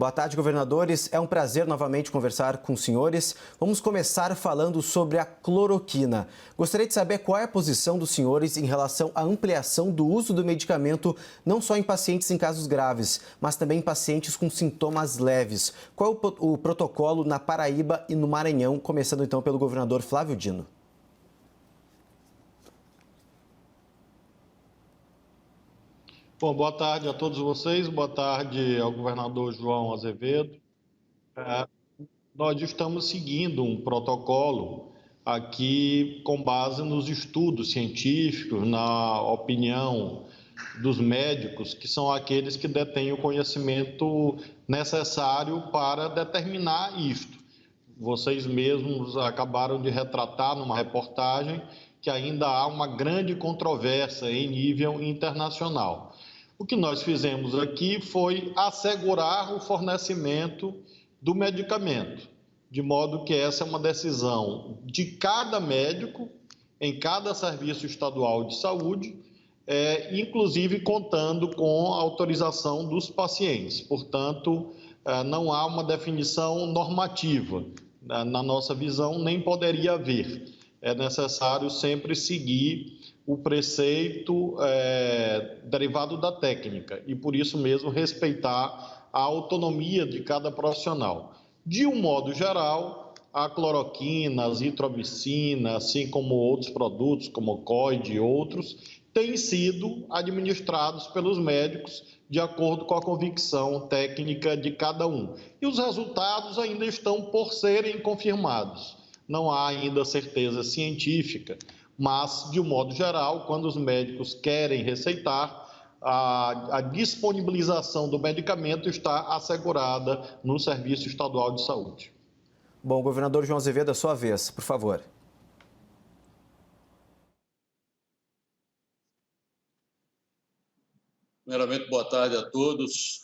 Boa tarde, governadores. É um prazer novamente conversar com os senhores. Vamos começar falando sobre a cloroquina. Gostaria de saber qual é a posição dos senhores em relação à ampliação do uso do medicamento, não só em pacientes em casos graves, mas também em pacientes com sintomas leves. Qual é o protocolo na Paraíba e no Maranhão, começando então pelo governador Flávio Dino? Bom, boa tarde a todos vocês, boa tarde ao governador João Azevedo. Nós estamos seguindo um protocolo aqui com base nos estudos científicos, na opinião dos médicos, que são aqueles que detêm o conhecimento necessário para determinar isto. Vocês mesmos acabaram de retratar numa reportagem que ainda há uma grande controvérsia em nível internacional. O que nós fizemos aqui foi assegurar o fornecimento do medicamento, de modo que essa é uma decisão de cada médico, em cada serviço estadual de saúde, inclusive contando com a autorização dos pacientes. Portanto, não há uma definição normativa. Na nossa visão, nem poderia haver. É necessário sempre seguir o preceito derivado da técnica e, por isso mesmo, respeitar a autonomia de cada profissional. De um modo geral, a cloroquina, a azitromicina, assim como outros produtos, como o COID e outros, têm sido administrados pelos médicos de acordo com a convicção técnica de cada um. E os resultados ainda estão por serem confirmados. Não há ainda certeza científica, mas, de um modo geral, quando os médicos querem receitar, a disponibilização do medicamento está assegurada no Serviço Estadual de Saúde. Bom, governador João Azevedo, a sua vez, por favor. Primeiramente, boa tarde a todos,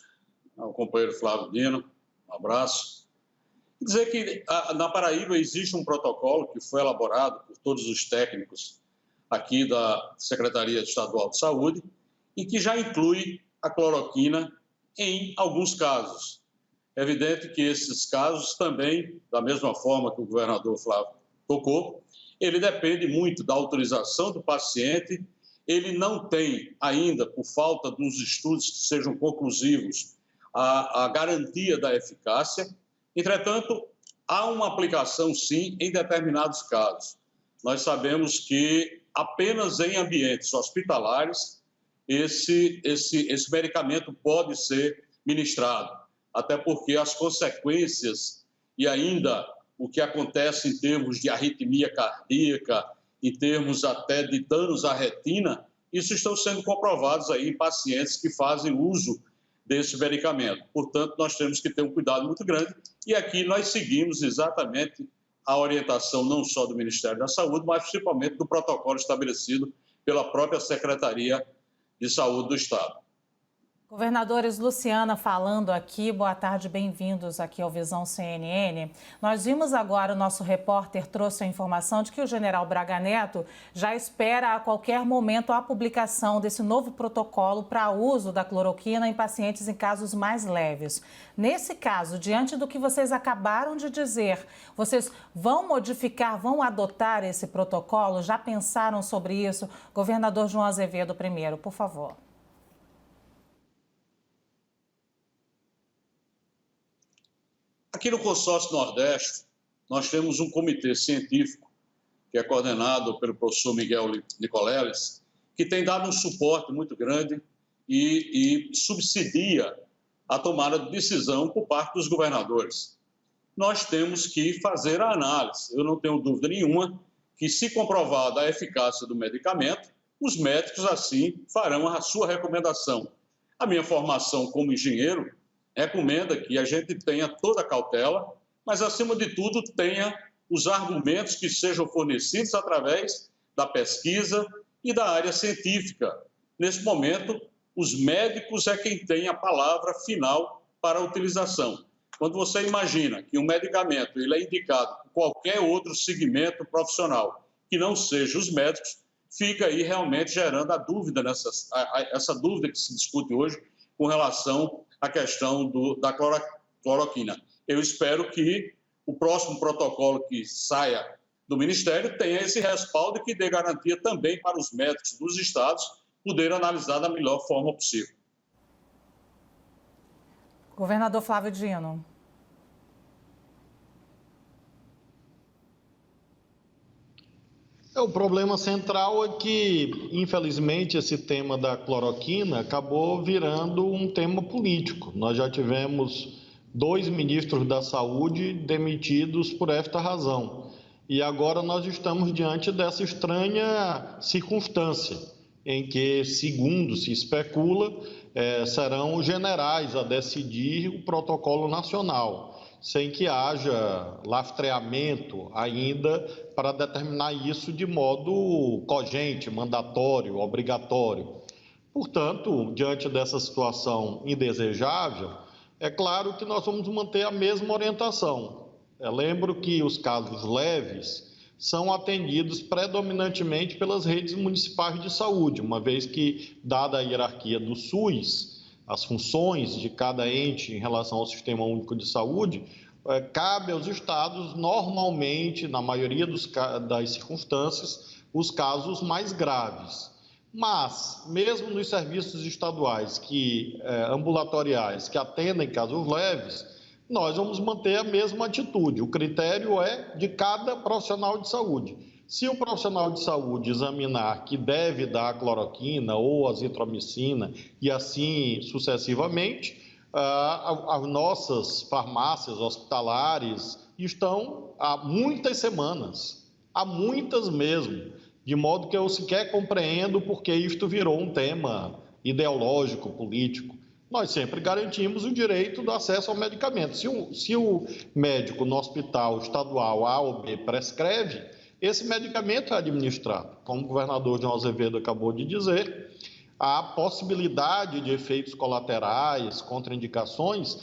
ao companheiro Flávio Dino, um abraço. Dizer que na Paraíba existe um protocolo que foi elaborado por todos os técnicos aqui da Secretaria Estadual de Saúde e que já inclui a cloroquina em alguns casos. É evidente que esses casos também, da mesma forma que o governador Flávio tocou, ele depende muito da autorização do paciente, ele não tem ainda, por falta dos estudos que sejam conclusivos, a garantia da eficácia. Entretanto, há uma aplicação, sim, em determinados casos. Nós sabemos que apenas em ambientes hospitalares esse medicamento pode ser ministrado, até porque as consequências e ainda o que acontece em termos de arritmia cardíaca, em termos até de danos à retina, isso estão sendo comprovados aí em pacientes que fazem uso desse medicamento. Portanto, nós temos que ter um cuidado muito grande e aqui nós seguimos exatamente a orientação não só do Ministério da Saúde, mas principalmente do protocolo estabelecido pela própria Secretaria de Saúde do Estado. Governadores, Luciana falando aqui, boa tarde, bem-vindos aqui ao Visão CNN. Nós vimos agora, o nosso repórter trouxe a informação de que o general Braga Neto já espera a qualquer momento a publicação desse novo protocolo para uso da cloroquina em pacientes em casos mais leves. Nesse caso, diante do que vocês acabaram de dizer, vocês vão modificar, vão adotar esse protocolo? Já pensaram sobre isso? Governador João Azevedo primeiro, por favor. Aqui no Consórcio Nordeste, nós temos um comitê científico, que é coordenado pelo professor Miguel Nicoleles, que tem dado um suporte muito grande e subsidia a tomada de decisão por parte dos governadores. Nós temos que fazer a análise. Eu não tenho dúvida nenhuma que, se comprovada a eficácia do medicamento, os médicos, assim, farão a sua recomendação. A minha formação como engenheiro recomenda que a gente tenha toda a cautela, mas, acima de tudo, tenha os argumentos que sejam fornecidos através da pesquisa e da área científica. Nesse momento, os médicos é quem tem a palavra final para a utilização. Quando você imagina que um medicamento ele é indicado por qualquer outro segmento profissional que não seja os médicos, fica aí realmente gerando a dúvida, essa dúvida que se discute hoje com relação à questão da cloroquina. Eu espero que o próximo protocolo que saia do Ministério tenha esse respaldo e que dê garantia também para os médicos dos estados poderem analisar da melhor forma possível. Governador Flávio Dino. O problema central é que, infelizmente, esse tema da cloroquina acabou virando um tema político. Nós já tivemos 2 ministros da Saúde demitidos por esta razão. E agora nós estamos diante dessa estranha circunstância, em que, segundo se especula, serão os generais a decidir o protocolo nacional, sem que haja lastreamento ainda para determinar isso de modo cogente, mandatório, obrigatório. Portanto, diante dessa situação indesejável, é claro que nós vamos manter a mesma orientação. Lembro que os casos leves são atendidos predominantemente pelas redes municipais de saúde, uma vez que, dada a hierarquia do SUS, as funções de cada ente em relação ao Sistema Único de Saúde, cabe aos estados, normalmente, na maioria das circunstâncias, os casos mais graves. Mas, mesmo nos serviços estaduais ambulatoriais que atendem casos leves, nós vamos manter a mesma atitude. O critério é de cada profissional de saúde. Se o profissional de saúde examinar que deve dar a cloroquina ou a azitromicina e assim sucessivamente, as nossas farmácias hospitalares estão há muitas semanas, há muitas mesmo, de modo que eu sequer compreendo porque isto virou um tema ideológico, político. Nós sempre garantimos o direito do acesso ao medicamento. Se o médico no hospital estadual A ou B prescreve, esse medicamento é administrado. Como o governador João Azevedo acabou de dizer, há possibilidade de efeitos colaterais, contraindicações,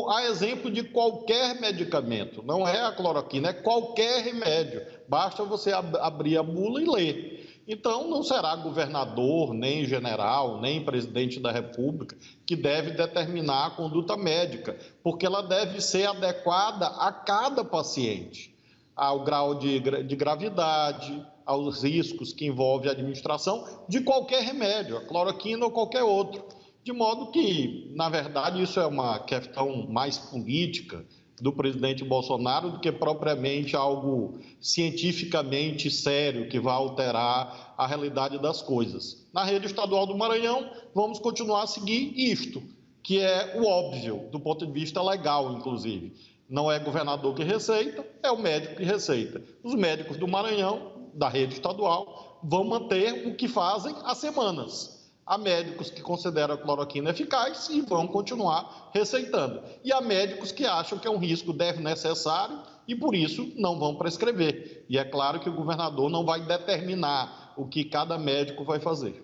a exemplo de qualquer medicamento. Não é a cloroquina, é qualquer remédio. Basta você abrir a bula e ler. Então, não será governador, nem general, nem presidente da República que deve determinar a conduta médica, porque ela deve ser adequada a cada paciente, ao grau de gravidade, aos riscos que envolve a administração de qualquer remédio, a cloroquina ou qualquer outro. De modo que, na verdade, isso é uma questão mais política do presidente Bolsonaro do que propriamente algo cientificamente sério que vai alterar a realidade das coisas. Na rede estadual do Maranhão, vamos continuar a seguir isto, que é o óbvio, do ponto de vista legal, inclusive. Não é governador que receita, é o médico que receita. Os médicos do Maranhão, da rede estadual, vão manter o que fazem há semanas. Há médicos que consideram a cloroquina eficaz e vão continuar receitando. E há médicos que acham que é um risco desnecessário e, por isso, não vão prescrever. E é claro que o governador não vai determinar o que cada médico vai fazer.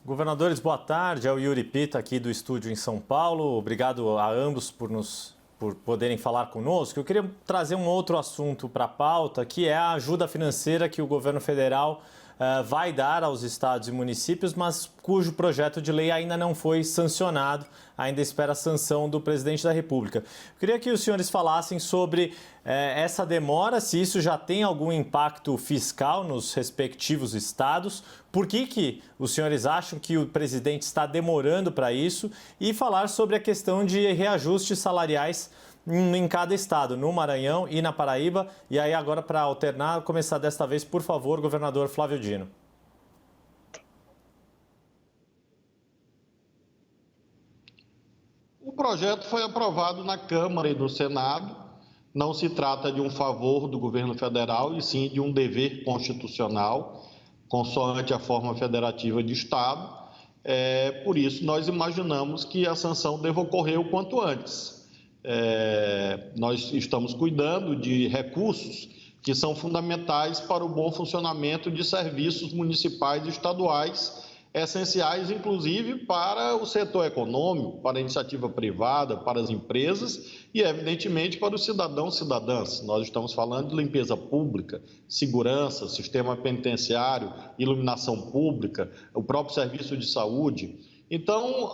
Governadores, boa tarde. É o Yuri Pita aqui do estúdio em São Paulo. Obrigado a ambos por poderem falar conosco. Eu queria trazer um outro assunto para a pauta, que é a ajuda financeira que o governo federal vai dar aos estados e municípios, mas cujo projeto de lei ainda não foi sancionado, ainda espera a sanção do presidente da República. Eu queria que os senhores falassem sobre essa demora, se isso já tem algum impacto fiscal nos respectivos estados, por que os senhores acham que o presidente está demorando para isso, e falar sobre a questão de reajustes salariais em cada estado, no Maranhão e na Paraíba. E aí agora, para alternar, começar desta vez, por favor, governador Flávio Dino. O projeto foi aprovado na Câmara e no Senado. Não se trata de um favor do governo federal, e sim de um dever constitucional, consoante a forma federativa de Estado. Por isso, nós imaginamos que a sanção deva ocorrer o quanto antes. Nós estamos cuidando de recursos que são fundamentais para o bom funcionamento de serviços municipais e estaduais, essenciais, inclusive, para o setor econômico, para a iniciativa privada, para as empresas e, evidentemente, para os cidadãos e cidadãs. Nós estamos falando de limpeza pública, segurança, sistema penitenciário, iluminação pública, o próprio serviço de saúde. Então,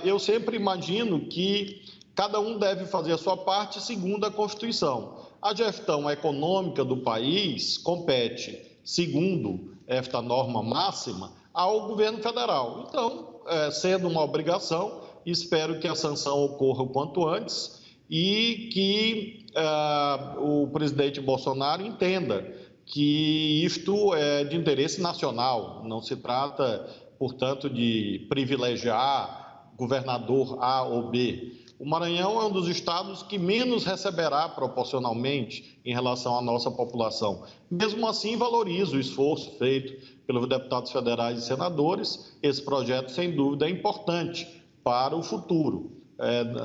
eu sempre imagino que cada um deve fazer a sua parte segundo a Constituição. A gestão econômica do país compete, segundo esta norma máxima, ao governo federal. Então, sendo uma obrigação, espero que a sanção ocorra o quanto antes e que o presidente Bolsonaro entenda que isto é de interesse nacional, não se trata, portanto, de privilegiar governador A ou B. O Maranhão é um dos estados que menos receberá proporcionalmente em relação à nossa população. Mesmo assim, valorizo o esforço feito pelos deputados federais e senadores. Esse projeto, sem dúvida, é importante para o futuro.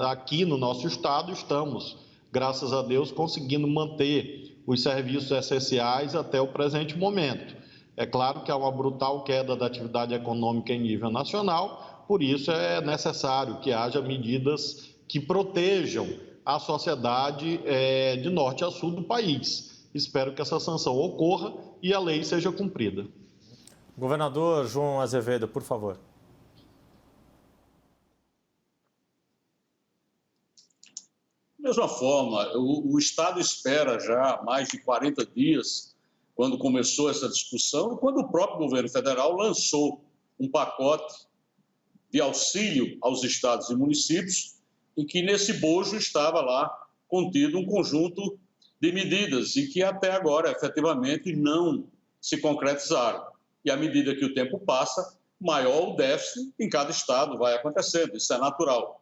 Aqui no nosso estado estamos, graças a Deus, conseguindo manter os serviços essenciais até o presente momento. É claro que há uma brutal queda da atividade econômica em nível nacional, por isso é necessário que haja medidas que protejam a sociedade de norte a sul do país. Espero que essa sanção ocorra e a lei seja cumprida. Governador João Azevedo, por favor. Da mesma forma, o Estado espera já mais de 40 dias, quando começou essa discussão, quando o próprio governo federal lançou um pacote de auxílio aos estados e municípios, e que nesse bojo estava lá contido um conjunto de medidas e que até agora, efetivamente, não se concretizaram. E à medida que o tempo passa, maior o déficit em cada estado vai acontecendo, isso é natural.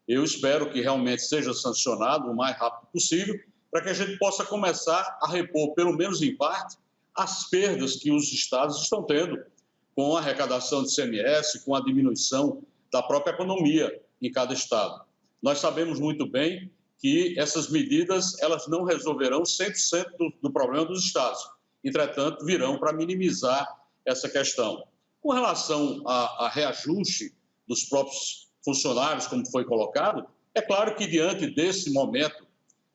Eu espero que realmente seja sancionado o mais rápido possível, para que a gente possa começar a repor, pelo menos em parte, as perdas que os estados estão tendo com a arrecadação de ICMS, com a diminuição da própria economia em cada estado. Nós sabemos muito bem que essas medidas elas não resolverão 100% do problema dos estados. Entretanto, virão para minimizar essa questão. Com relação a reajuste dos próprios funcionários, como foi colocado, é claro que diante desse momento,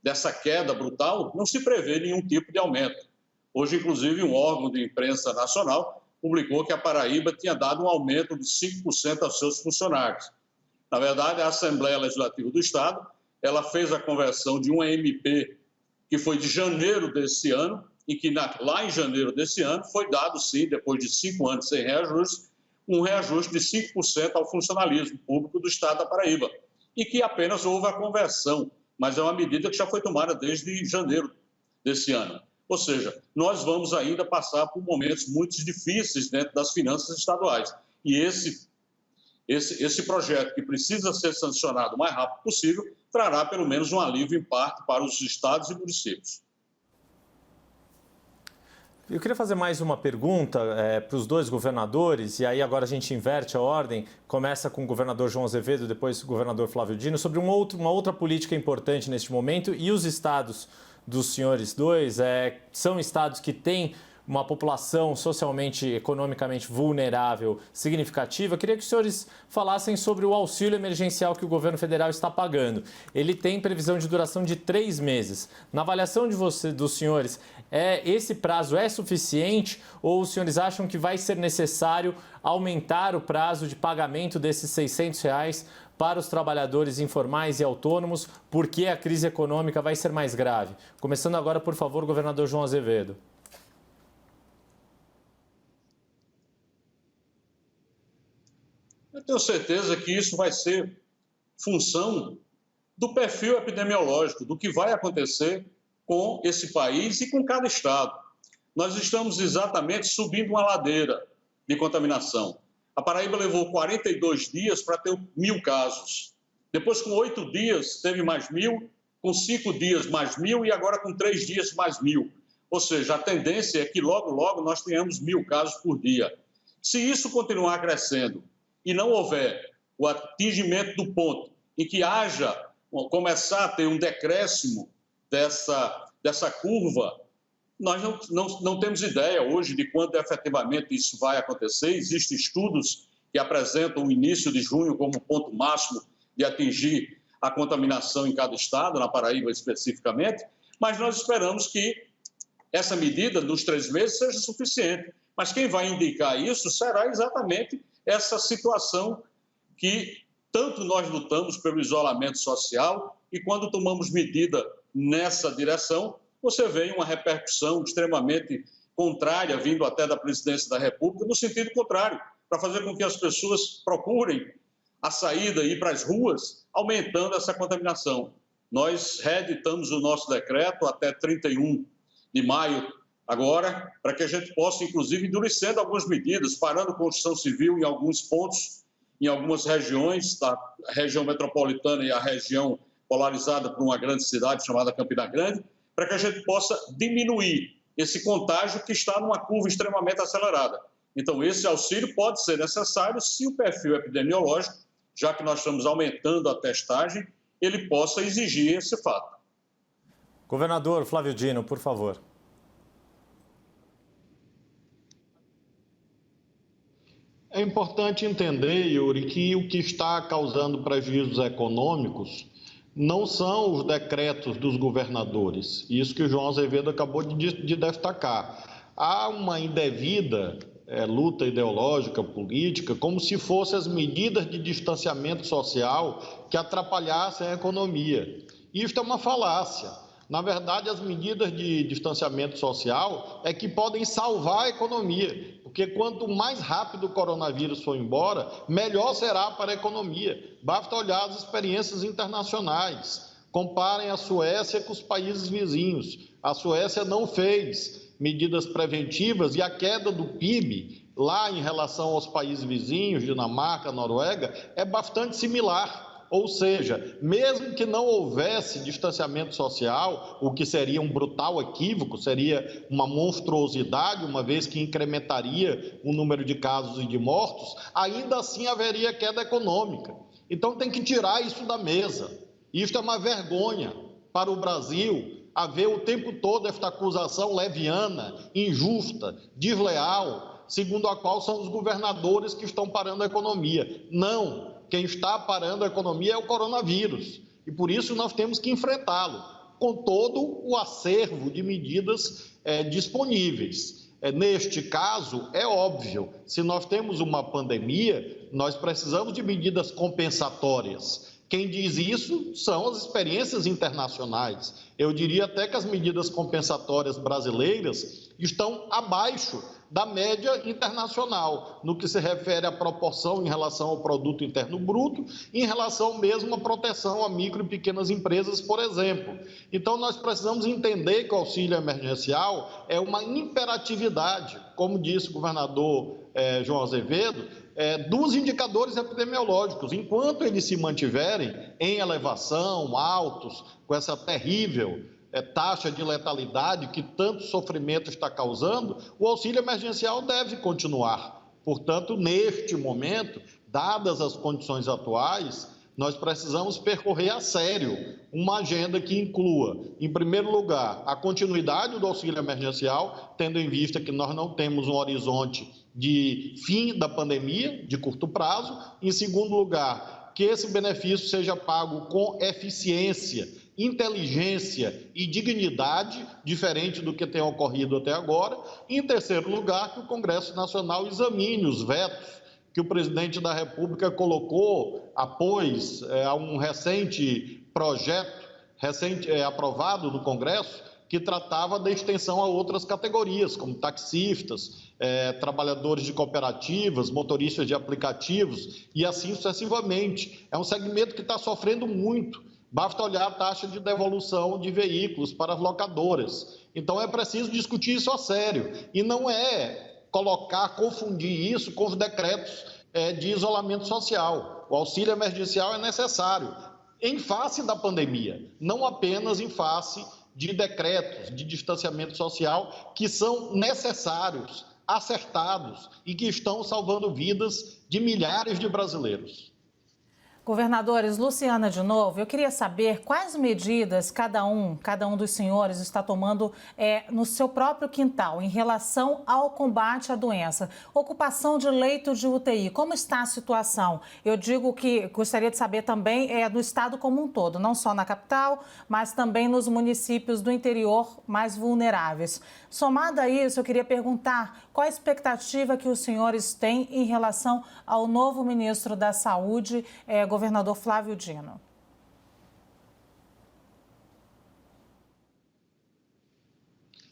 dessa queda brutal, não se prevê nenhum tipo de aumento. Hoje, inclusive, um órgão de imprensa nacional publicou que a Paraíba tinha dado um aumento de 5% aos seus funcionários. Na verdade, a Assembleia Legislativa do Estado, ela fez a conversão de uma MP que foi de janeiro desse ano, e que lá em janeiro desse ano foi dado, sim, depois de 5 anos sem reajuste, um reajuste de 5% ao funcionalismo público do Estado da Paraíba, e que apenas houve a conversão, mas é uma medida que já foi tomada desde janeiro desse ano. Ou seja, nós vamos ainda passar por momentos muito difíceis dentro das finanças estaduais. E esse projeto, que precisa ser sancionado o mais rápido possível, trará pelo menos um alívio em parte para os estados e municípios. Eu queria fazer mais uma pergunta para os dois governadores, e aí agora a gente inverte a ordem, começa com o governador João Azevedo, depois o governador Flávio Dino, sobre uma outra política importante neste momento. E os estados dos senhores dois são estados que têm uma população socialmente, economicamente vulnerável significativa. Eu queria que os senhores falassem sobre o auxílio emergencial que o governo federal está pagando. Ele tem previsão de duração de 3 meses. Na avaliação dos senhores, esse prazo é suficiente ou os senhores acham que vai ser necessário aumentar o prazo de pagamento desses R$600 para os trabalhadores informais e autônomos, porque a crise econômica vai ser mais grave? Começando agora, por favor, governador João Azevedo. Eu tenho certeza que isso vai ser função do perfil epidemiológico, do que vai acontecer com esse país e com cada estado. Nós estamos exatamente subindo uma ladeira de contaminação. A Paraíba levou 42 dias para ter 1.000 casos. Depois, com 8 dias, teve mais 1.000, com 5 dias mais 1.000 e agora com 3 dias mais 1.000. Ou seja, a tendência é que logo, logo nós tenhamos 1.000 casos por dia. Se isso continuar crescendo e não houver o atingimento do ponto em que começar a ter um decréscimo dessa curva, nós não temos ideia hoje de quando efetivamente isso vai acontecer. Existem estudos que apresentam o início de junho como ponto máximo de atingir a contaminação em cada estado, na Paraíba especificamente, mas nós esperamos que essa medida dos 3 meses seja suficiente. Mas quem vai indicar isso será exatamente essa situação que tanto nós lutamos pelo isolamento social e quando tomamos medida nessa direção, você vê uma repercussão extremamente contrária, vindo até da presidência da República, no sentido contrário, para fazer com que as pessoas procurem a saída e ir para as ruas, aumentando essa contaminação. Nós reeditamos o nosso decreto até 31 de maio agora, para que a gente possa, inclusive, endurecendo algumas medidas, parando construção civil em alguns pontos, em algumas regiões, a região metropolitana e a região polarizada por uma grande cidade chamada Campina Grande, para que a gente possa diminuir esse contágio que está numa curva extremamente acelerada. Então, esse auxílio pode ser necessário se o perfil epidemiológico, já que nós estamos aumentando a testagem, ele possa exigir esse fato. Governador Flávio Dino, por favor. É importante entender, Yuri, que o que está causando prejuízos econômicos não são os decretos dos governadores, isso que o João Azevedo acabou de destacar. Há uma indevida luta ideológica, política, como se fossem as medidas de distanciamento social que atrapalhassem a economia. Isso é uma falácia. Na verdade, as medidas de distanciamento social é que podem salvar a economia, porque quanto mais rápido o coronavírus for embora, melhor será para a economia. Basta olhar as experiências internacionais. Comparem a Suécia com os países vizinhos. A Suécia não fez medidas preventivas e a queda do PIB lá em relação aos países vizinhos, Dinamarca, Noruega, é bastante similar. Ou seja, mesmo que não houvesse distanciamento social, o que seria um brutal equívoco, seria uma monstruosidade, uma vez que incrementaria o número de casos e de mortos, ainda assim haveria queda econômica. Então tem que tirar isso da mesa. Isso é uma vergonha para o Brasil, haver o tempo todo esta acusação leviana, injusta, desleal, segundo a qual são os governadores que estão parando a economia. Não. Quem está parando a economia é o coronavírus e, por isso, nós temos que enfrentá-lo com todo o acervo de medidas disponíveis. Neste caso, é óbvio, se nós temos uma pandemia, nós precisamos de medidas compensatórias. Quem diz isso são as experiências internacionais. Eu diria até que as medidas compensatórias brasileiras estão abaixo da média internacional, no que se refere à proporção em relação ao produto interno bruto, em relação mesmo à proteção a micro e pequenas empresas, por exemplo. Então, nós precisamos entender que o auxílio emergencial é uma imperatividade, como disse o governador João Azevedo, dos indicadores epidemiológicos. Enquanto eles se mantiverem em elevação, altos, com essa terrível taxa de letalidade que tanto sofrimento está causando, o auxílio emergencial deve continuar. Portanto, neste momento, dadas as condições atuais, nós precisamos percorrer a sério uma agenda que inclua, em primeiro lugar, a continuidade do auxílio emergencial, tendo em vista que nós não temos um horizonte de fim da pandemia, de curto prazo. Em segundo lugar, que esse benefício seja pago com eficiência, inteligência e dignidade, diferente do que tem ocorrido até agora. E, em terceiro lugar, que o Congresso Nacional examine os vetos que o presidente da República colocou após um recente projeto, aprovado no Congresso, que tratava da extensão a outras categorias, como taxistas, trabalhadores de cooperativas, motoristas de aplicativos e assim sucessivamente. É um segmento que está sofrendo muito. Basta olhar a taxa de devolução de veículos para as locadoras. Então, é preciso discutir isso a sério. E não confundir isso com os decretos de isolamento social. O auxílio emergencial é necessário em face da pandemia, não apenas em face de decretos de distanciamento social que são necessários, acertados e que estão salvando vidas de milhares de brasileiros. Governadores, Luciana de novo, eu queria saber quais medidas cada um dos senhores está tomando no seu próprio quintal em relação ao combate à doença. Ocupação de leito de UTI, como está a situação? Eu digo que gostaria de saber também do estado como um todo, não só na capital, mas também nos municípios do interior mais vulneráveis. Somado a isso, eu queria perguntar qual a expectativa que os senhores têm em relação ao novo ministro da Saúde, governador Flávio Dino.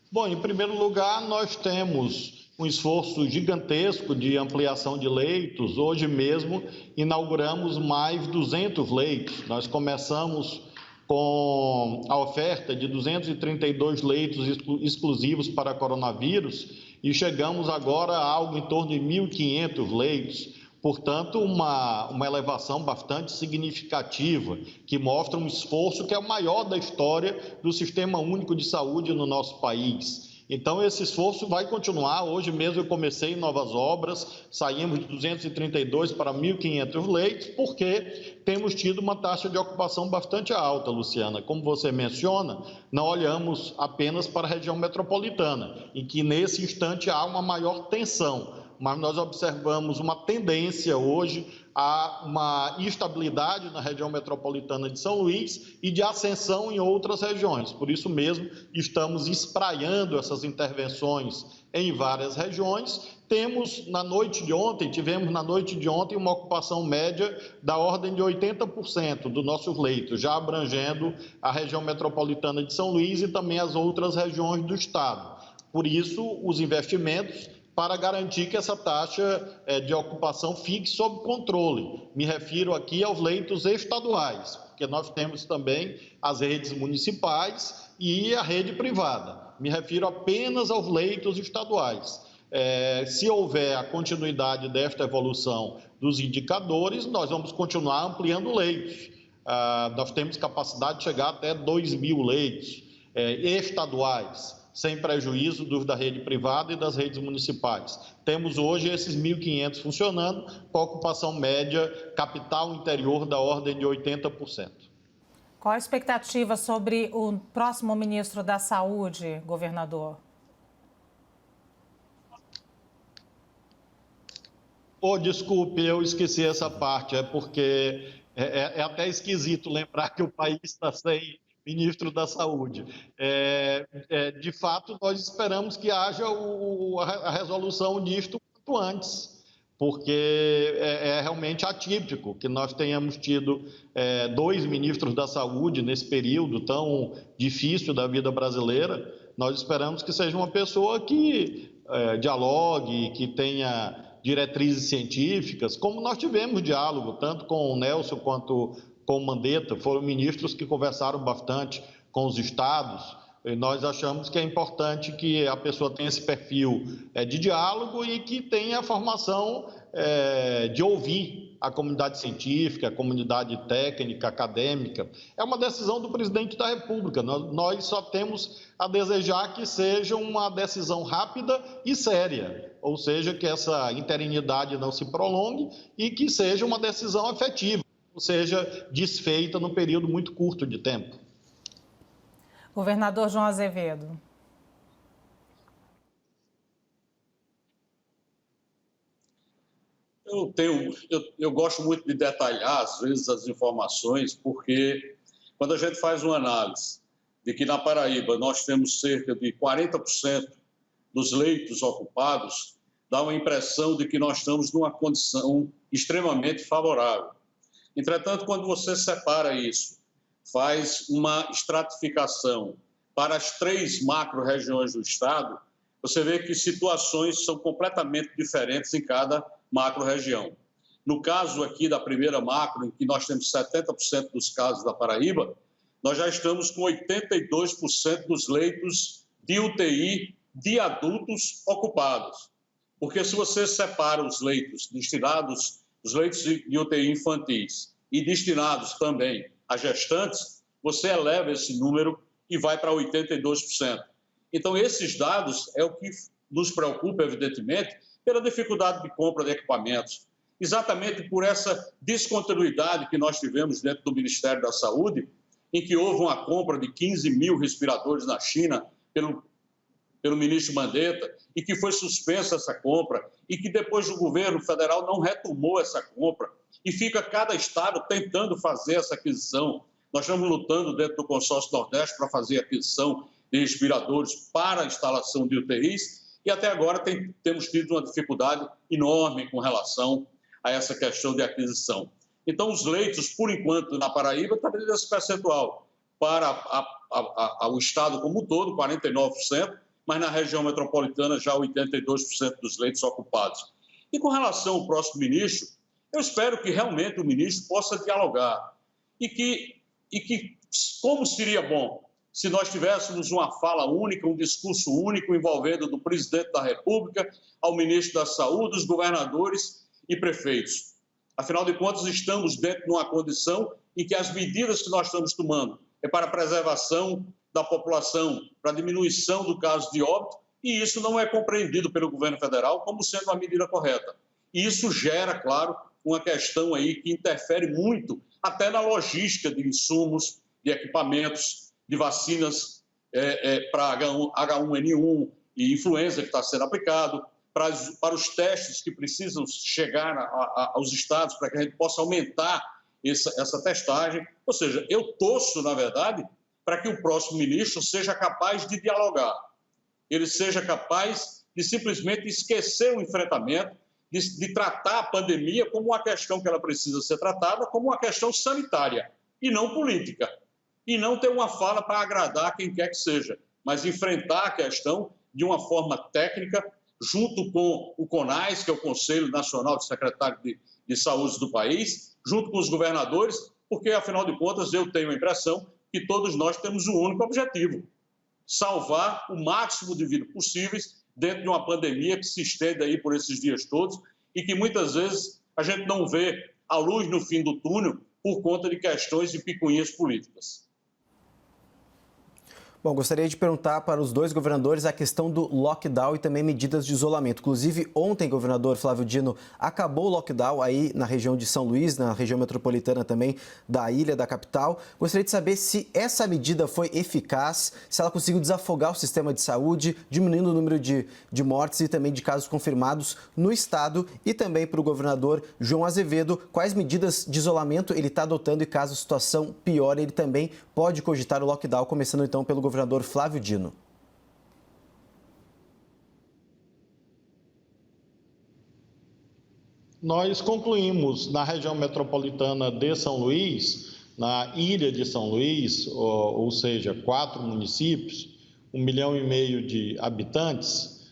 Bom, em primeiro lugar, nós temos um esforço gigantesco de ampliação de leitos. Hoje mesmo inauguramos mais 200 leitos. Nós começamos com a oferta de 232 leitos exclusivos para coronavírus e chegamos agora a algo em torno de 1.500 leitos. Portanto, uma elevação bastante significativa, que mostra um esforço que é o maior da história do Sistema Único de Saúde no nosso país. Então, esse esforço vai continuar. Hoje mesmo eu comecei novas obras, saímos de 232 para 1.500 leitos, porque temos tido uma taxa de ocupação bastante alta, Luciana. Como você menciona, não olhamos apenas para a região metropolitana, em que nesse instante há uma maior tensão, mas nós observamos uma tendência hoje a uma instabilidade na região metropolitana de São Luís e de ascensão em outras regiões. Por isso mesmo, estamos espraiando essas intervenções em várias regiões. Tivemos na noite de ontem uma ocupação média da ordem de 80% dos nossos leitos, já abrangendo a região metropolitana de São Luís e também as outras regiões do estado. Por isso, os investimentos para garantir que essa taxa de ocupação fique sob controle. Me refiro aqui aos leitos estaduais, porque nós temos também as redes municipais e a rede privada. Me refiro apenas aos leitos estaduais. Se houver a continuidade desta evolução dos indicadores, nós vamos continuar ampliando leitos. Nós temos capacidade de chegar até 2.000 leitos estaduais, sem prejuízo dos da rede privada e das redes municipais. Temos hoje esses 1.500 funcionando, com ocupação média capital interior da ordem de 80%. Qual a expectativa sobre o próximo ministro da Saúde, governador? Desculpe, eu esqueci essa parte, porque é até esquisito lembrar que o país está sem ministro da Saúde. De fato, nós esperamos que haja a resolução disto quanto antes, porque é realmente atípico que nós tenhamos tido 2 ministros da Saúde nesse período tão difícil da vida brasileira. Nós esperamos que seja uma pessoa que dialogue, que tenha diretrizes científicas, como nós tivemos diálogo, tanto com o Nelson quanto com o Mandetta. Foram ministros que conversaram bastante com os estados, e nós achamos que é importante que a pessoa tenha esse perfil de diálogo e que tenha a formação de ouvir a comunidade científica, a comunidade técnica, acadêmica. É uma decisão do presidente da República. Nós só temos a desejar que seja uma decisão rápida e séria, ou seja, que essa interinidade não se prolongue e que seja uma decisão efetiva, ou seja, desfeita num período muito curto de tempo. Governador João Azevedo. Eu gosto muito de detalhar, às vezes, as informações, porque quando a gente faz uma análise de que na Paraíba nós temos cerca de 40% dos leitos ocupados, dá uma impressão de que nós estamos numa condição extremamente favorável. Entretanto, quando você separa isso, faz uma estratificação para as 3 macro-regiões do estado, você vê que situações são completamente diferentes em cada macro-região. No caso aqui da primeira macro, em que nós temos 70% dos casos da Paraíba, nós já estamos com 82% dos leitos de UTI de adultos ocupados. Porque se você separa os leitos destinados, os leitos de UTI infantis e destinados também a gestantes, você eleva esse número e vai para 82%. Então, esses dados é o que nos preocupa, evidentemente, pela dificuldade de compra de equipamentos. Exatamente por essa descontinuidade que nós tivemos dentro do Ministério da Saúde, em que houve uma compra de 15.000 respiradores na China pelo ministro Mandetta, e que foi suspensa essa compra, e que depois o governo federal não retomou essa compra, e fica cada estado tentando fazer essa aquisição. Nós estamos lutando dentro do Consórcio Nordeste para fazer a aquisição de respiradores para a instalação de UTIs, e até agora temos tido uma dificuldade enorme com relação a essa questão de aquisição. Então, os leitos, por enquanto, na Paraíba, está dentro desse percentual. Para o estado como um todo, 49%, mas na região metropolitana já 82% dos leitos ocupados. E com relação ao próximo ministro, eu espero que realmente o ministro possa dialogar e que como seria bom se nós tivéssemos uma fala única, um discurso único envolvendo do presidente da República ao ministro da Saúde, os governadores e prefeitos. Afinal de contas, estamos dentro de uma condição em que as medidas que nós estamos tomando é para a preservação da população, para a diminuição do caso de óbito, e isso não é compreendido pelo governo federal como sendo uma medida correta. E isso gera, claro, uma questão aí que interfere muito até na logística de insumos, de equipamentos, de vacinas para H1N1 e influenza que está sendo aplicado, para os testes que precisam chegar aos estados para que a gente possa aumentar essa testagem. Ou seja, eu torço, na verdade, para que o próximo ministro seja capaz de dialogar, ele seja capaz de simplesmente esquecer o enfrentamento, de tratar a pandemia como uma questão que ela precisa ser tratada, como uma questão sanitária e não política. E não ter uma fala para agradar quem quer que seja, mas enfrentar a questão de uma forma técnica, junto com o CONAS, que é o Conselho Nacional de Secretários de Saúde do país, junto com os governadores, porque, afinal de contas, eu tenho a impressão que todos nós temos um único objetivo: salvar o máximo de vidas possíveis dentro de uma pandemia que se estende aí por esses dias todos e que muitas vezes a gente não vê a luz no fim do túnel por conta de questões de picuinhas políticas. Bom, gostaria de perguntar para os dois governadores a questão do lockdown e também medidas de isolamento. Inclusive, ontem, governador Flávio Dino, acabou o lockdown aí na região de São Luís, na região metropolitana também da ilha, da capital. Gostaria de saber se essa medida foi eficaz, se ela conseguiu desafogar o sistema de saúde, diminuindo o número de mortes e também de casos confirmados no estado. E também para o governador João Azevedo, quais medidas de isolamento ele está adotando e caso a situação piore, ele também pode cogitar o lockdown, começando então pelo governador Flávio Dino. Nós concluímos na região metropolitana de São Luís, na ilha de São Luís, ou seja, 4 municípios, 1,5 milhão de habitantes,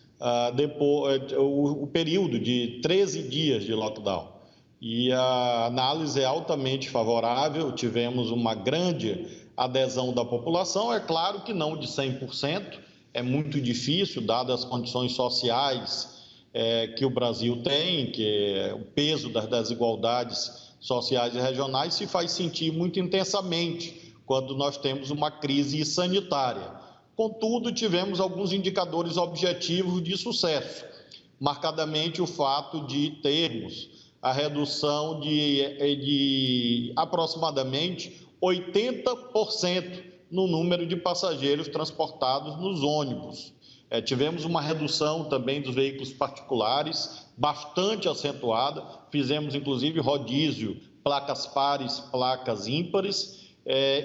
o período de 13 dias de lockdown. E a análise é altamente favorável, tivemos uma grande adesão da população, é claro que não de 100%, é muito difícil, dadas as condições sociais que o Brasil tem, que o peso das desigualdades sociais e regionais se faz sentir muito intensamente quando nós temos uma crise sanitária. Contudo, tivemos alguns indicadores objetivos de sucesso, marcadamente o fato de termos a redução de aproximadamente 80% no número de passageiros transportados nos ônibus. Tivemos uma redução também dos veículos particulares, bastante acentuada, fizemos inclusive rodízio, placas pares, placas ímpares,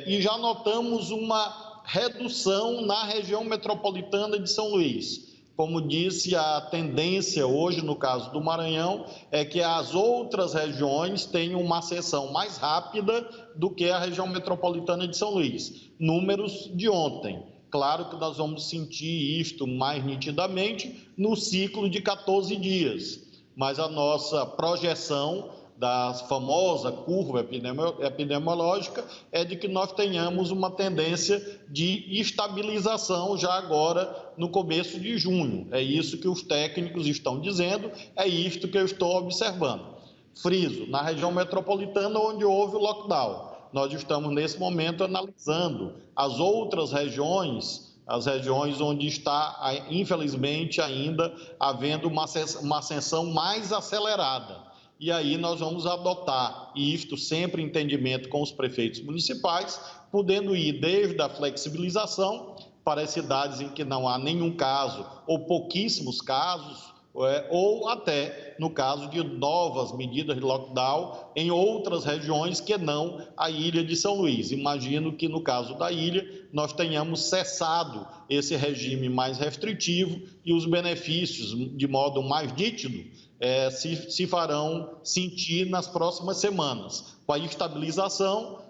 e já notamos uma redução na região metropolitana de São Luís. Como disse, a tendência hoje, no caso do Maranhão, é que as outras regiões tenham uma ascensão mais rápida do que a região metropolitana de São Luís. Números de ontem. Claro que nós vamos sentir isto mais nitidamente no ciclo de 14 dias, mas a nossa projeção da famosa curva epidemiológica é de que nós tenhamos uma tendência de estabilização já agora no começo de junho. É isso que os técnicos estão dizendo, é isto que eu estou observando. Friso, na região metropolitana onde houve o lockdown, nós estamos nesse momento analisando as outras regiões, as regiões onde está, infelizmente, ainda havendo uma ascensão mais acelerada. E aí nós vamos adotar, e isto sempre em entendimento com os prefeitos municipais, podendo ir desde a flexibilização para as cidades em que não há nenhum caso ou pouquíssimos casos, ou até no caso de novas medidas de lockdown em outras regiões que não a ilha de São Luís. Imagino que no caso da ilha nós tenhamos cessado esse regime mais restritivo e os benefícios, de modo mais nítido, se farão sentir nas próximas semanas, com a estabilização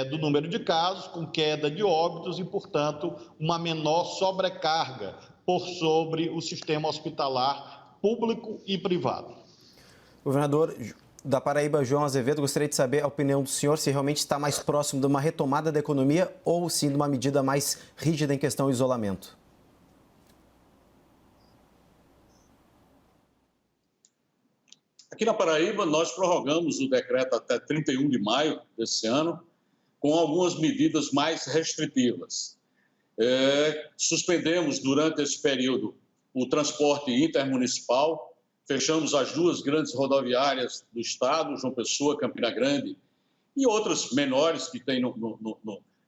do número de casos, com queda de óbitos e, portanto, uma menor sobrecarga por sobre o sistema hospitalar público e privado. Governador da Paraíba, João Azevedo, gostaria de saber a opinião do senhor, se realmente está mais próximo de uma retomada da economia ou sim de uma medida mais rígida em questão do isolamento. Aqui na Paraíba, nós prorrogamos o decreto até 31 de maio desse ano, com algumas medidas mais restritivas. Suspendemos durante esse período o transporte intermunicipal, fechamos as duas grandes rodoviárias do estado, João Pessoa, Campina Grande, e outras menores que tem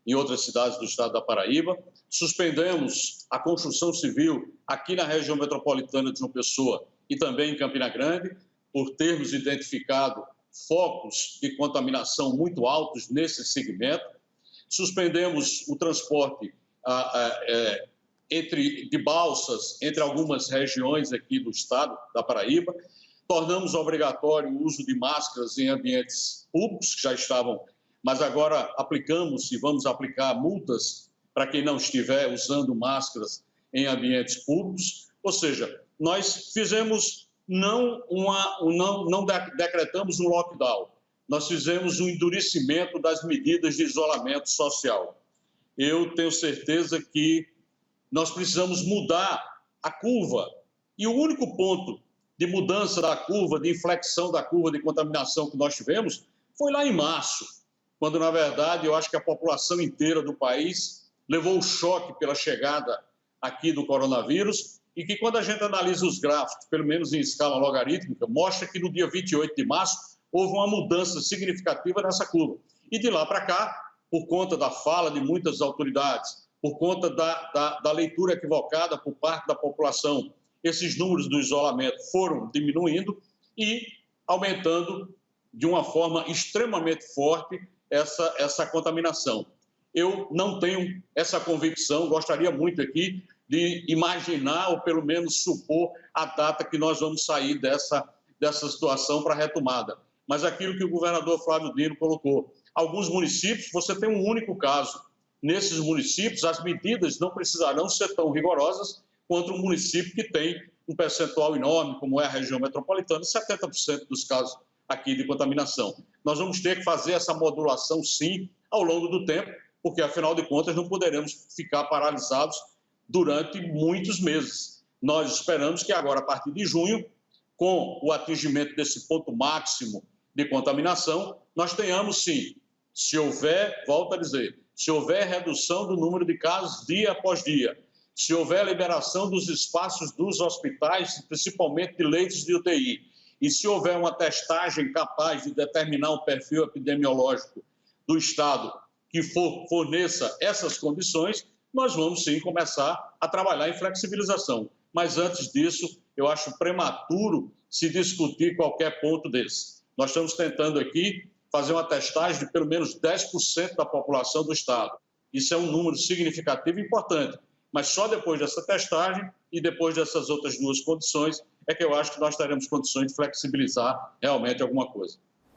em outras cidades do estado da Paraíba. Suspendemos a construção civil aqui na região metropolitana de João Pessoa e também em Campina Grande, por termos identificado focos de contaminação muito altos nesse segmento. Suspendemos o transporte de balsas entre algumas regiões aqui do estado da Paraíba. Tornamos obrigatório o uso de máscaras em ambientes públicos, que já estavam, mas agora aplicamos e vamos aplicar multas para quem não estiver usando máscaras em ambientes públicos. Ou seja, nós fizemos não decretamos um lockdown, nós fizemos um endurecimento das medidas de isolamento social. Eu tenho certeza que nós precisamos mudar a curva, e o único ponto de mudança da curva, de inflexão da curva de contaminação que nós tivemos, foi lá em março, quando, na verdade, eu acho que a população inteira do país levou o choque pela chegada aqui do coronavírus, e que quando a gente analisa os gráficos, pelo menos em escala logarítmica, mostra que no dia 28 de março houve uma mudança significativa nessa curva. E de lá para cá, por conta da fala de muitas autoridades, por conta da leitura equivocada por parte da população, esses números do isolamento foram diminuindo e aumentando de uma forma extremamente forte essa contaminação. Eu não tenho essa convicção, gostaria muito aqui de imaginar ou pelo menos supor a data que nós vamos sair dessa situação para a retomada. Mas aquilo que o governador Flávio Dino colocou, alguns municípios, você tem um único caso. Nesses municípios, as medidas não precisarão ser tão rigorosas quanto um município que tem um percentual enorme, como é a região metropolitana, 70% dos casos aqui de contaminação. Nós vamos ter que fazer essa modulação, sim, ao longo do tempo, porque, afinal de contas, não poderemos ficar paralisados durante muitos meses. Nós esperamos que agora, a partir de junho, com o atingimento desse ponto máximo de contaminação, nós tenhamos, sim, se houver, volto a dizer, se houver redução do número de casos dia após dia, se houver liberação dos espaços dos hospitais, principalmente de leitos de UTI, e se houver uma testagem capaz de determinar um perfil epidemiológico do Estado que forneça essas condições, nós vamos sim começar a trabalhar em flexibilização. Mas antes disso, eu acho prematuro se discutir qualquer ponto desse. Nós estamos tentando aqui fazer uma testagem de pelo menos 10% da população do Estado. Isso é um número significativo e importante, mas só depois dessa testagem e depois dessas outras duas condições é que eu acho que nós teremos condições de flexibilizar realmente alguma coisa.